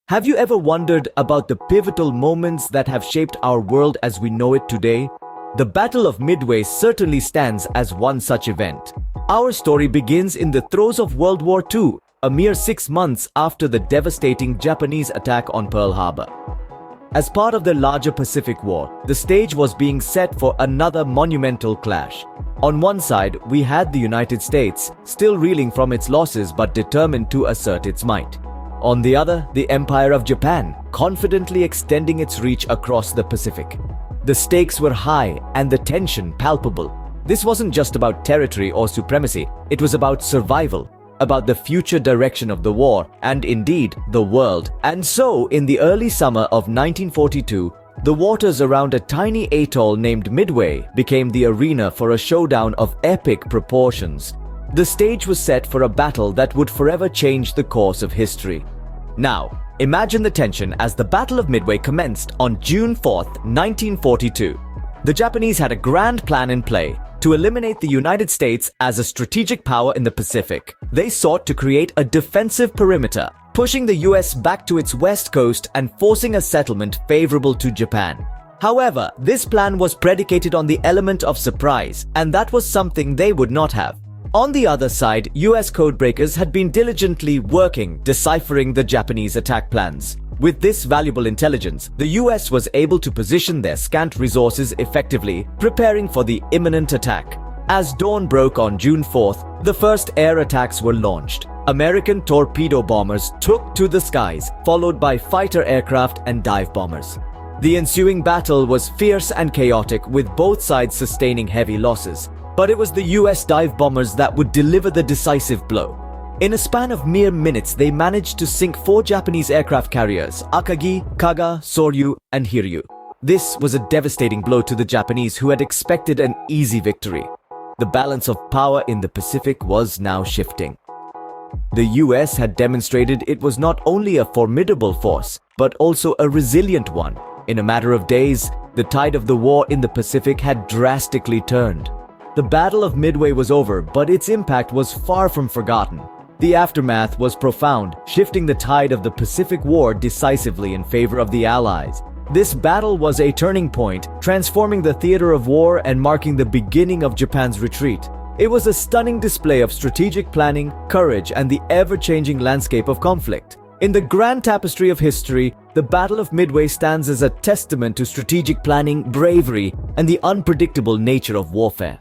Have you ever wondered about the pivotal moments that have shaped our world as we know it today? The Battle of Midway certainly stands as one such event. Our story begins in the throes of World War II, a mere 6 months after the devastating Japanese attack on Pearl Harbor. As part of the larger Pacific War, the stage was being set for another monumental clash. On one side, we had the United States, still reeling from its losses but determined to assert its might. On the other, the Empire of Japan, confidently extending its reach across the Pacific. The stakes were high and the tension palpable. This wasn't just about territory or supremacy, it was about survival, about the future direction of the war, and indeed, the world. And so, in the early summer of 1942, the waters around a tiny atoll named Midway became the arena for a showdown of epic proportions. The stage was set for a battle that would forever change the course of history. Now, imagine the tension as the Battle of Midway commenced on June 4, 1942. The Japanese had a grand plan in play to eliminate the United States as a strategic power in the Pacific. They sought to create a defensive perimeter, pushing the US back to its west coast and forcing a settlement favorable to Japan. However, this plan was predicated on the element of surprise, and that was something they would not have. On the other side, US codebreakers had been diligently working, deciphering the Japanese attack plans. With this valuable intelligence, the US was able to position their scant resources effectively, preparing for the imminent attack. As dawn broke on June 4th, the first air attacks were launched. American torpedo bombers took to the skies, followed by fighter aircraft and dive bombers. The ensuing battle was fierce and chaotic, with both sides sustaining heavy losses. But it was the US dive bombers that would deliver the decisive blow. In a span of mere minutes, they managed to sink 4 Japanese aircraft carriers, Akagi, Kaga, Soryu, and Hiryu. This was a devastating blow to the Japanese, who had expected an easy victory. The balance of power in the Pacific was now shifting. The US had demonstrated it was not only a formidable force, but also a resilient one. In a matter of days, the tide of the war in the Pacific had drastically turned. The Battle of Midway was over, but its impact was far from forgotten. The aftermath was profound, shifting the tide of the Pacific War decisively in favor of the Allies. This battle was a turning point, transforming the theater of war and marking the beginning of Japan's retreat. It was a stunning display of strategic planning, courage, and the ever-changing landscape of conflict. In the grand tapestry of history, the Battle of Midway stands as a testament to strategic planning, bravery, and the unpredictable nature of warfare.